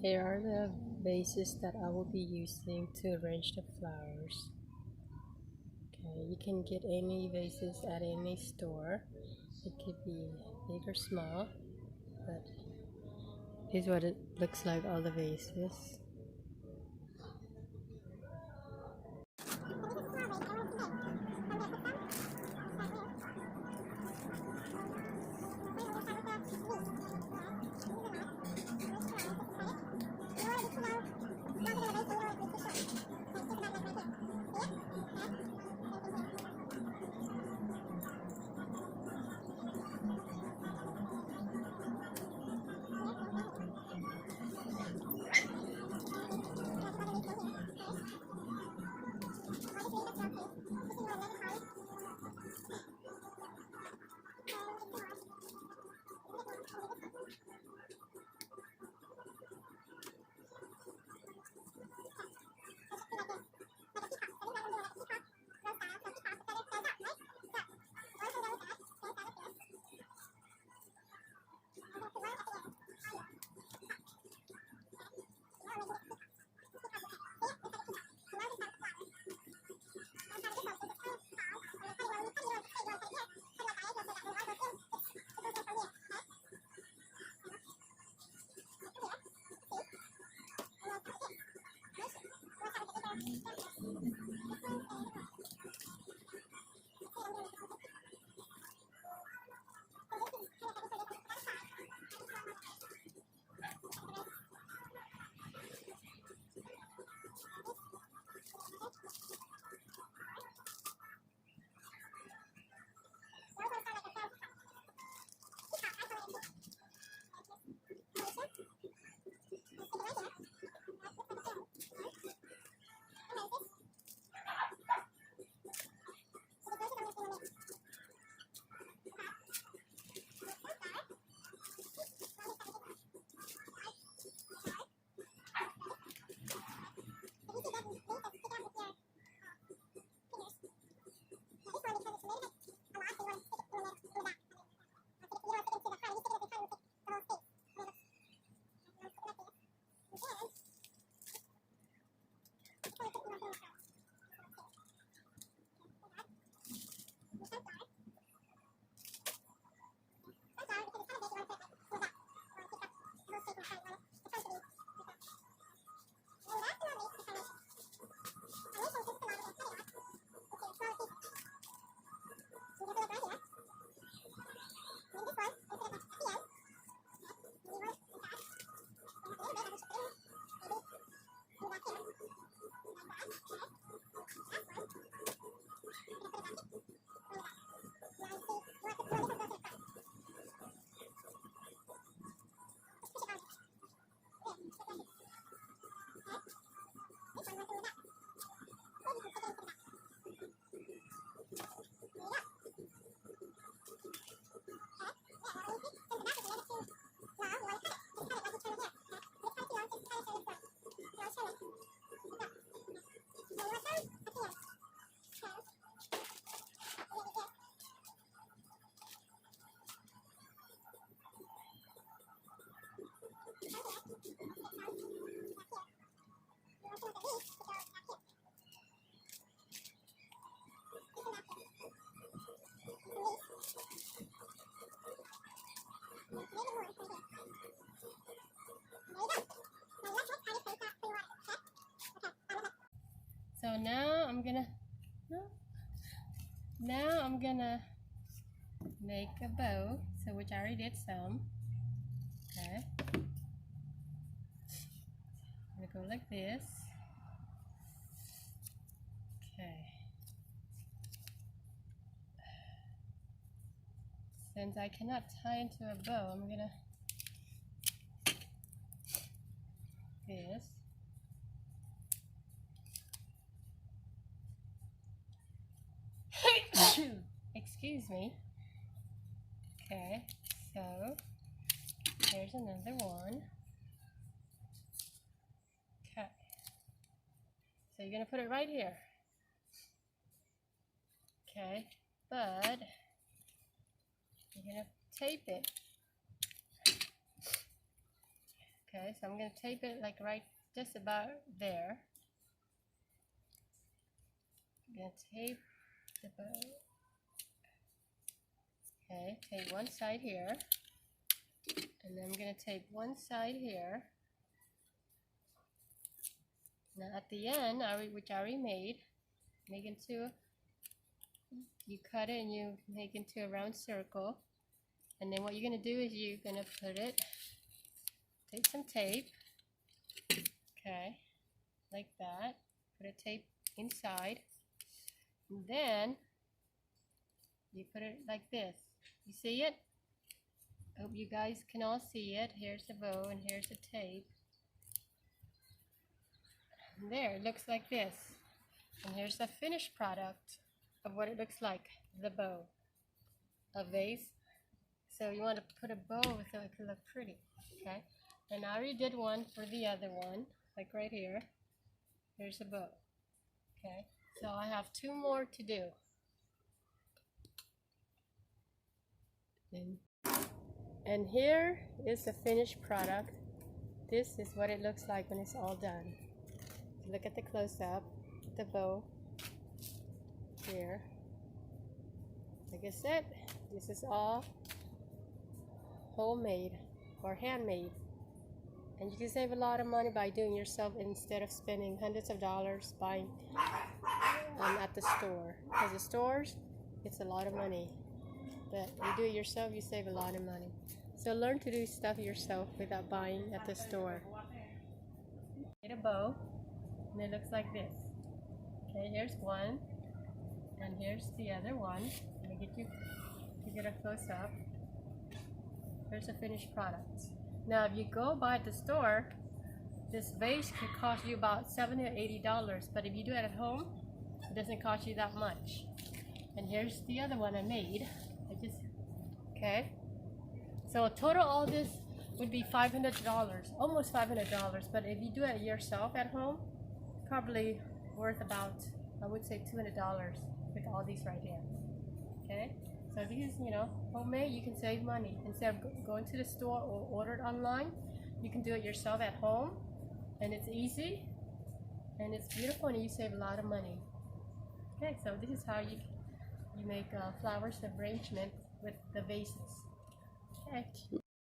Here are the vases that I will be using to arrange the flowers. Okay, you can get any vases at any store. It could be big or small, but here's what it looks like, all the vases. So now I'm gonna make a bow, so which I already did some. Okay, I'm gonna go like this. Okay, since I cannot tie into a bow, I'm gonna this. Excuse me. Okay, so here's another one. Okay, so you're gonna put it right here. Okay, but you're gonna tape it Okay, so I'm going to tape it like right just about there. I'm going to tape the bow. Okay, tape one side here. And then I'm going to tape one side here. Now at the end, which I already made, make into, you cut it and you make into a round circle. And then what you're going to do is you're going to put it, take some tape, okay, like that, put a tape inside, and then you put it like this. You see it? I hope you guys can all see it. Here's the bow and here's the tape. And there, it looks like this. And here's the finished product of what it looks like, the bow, a vase. So you want to put a bow so it can look pretty, okay? And I already did one for the other one, like right here. Here's a bow, okay? So I have 2 more to do. And here is the finished product. This is what it looks like when it's all done. Look at the close-up, the bow here. Like I said, this is all homemade or handmade, and you can save a lot of money by doing it yourself instead of spending hundreds of dollars buying at the store. Because the stores, it's a lot of money, but you do it yourself, you save a lot of money. So learn to do stuff yourself without buying at the store. Get a bow, and it looks like this. Okay, here's one, and here's the other one. Let me get you to get a close up. Here's the finished product. Now, if you go buy at the store, this vase could cost you about $70 or $80, but if you do it at home, it doesn't cost you that much. And here's the other one I made. Okay. So total all this would be $500, almost $500. But if you do it yourself at home, probably worth about, I would say $200 with all these right here. Okay. So these, homemade, you can save money. Instead of going to the store or order it online, you can do it yourself at home, and it's easy, and it's beautiful, and you save a lot of money. Okay, so this is how you make flowers arrangement with the vases. Okay.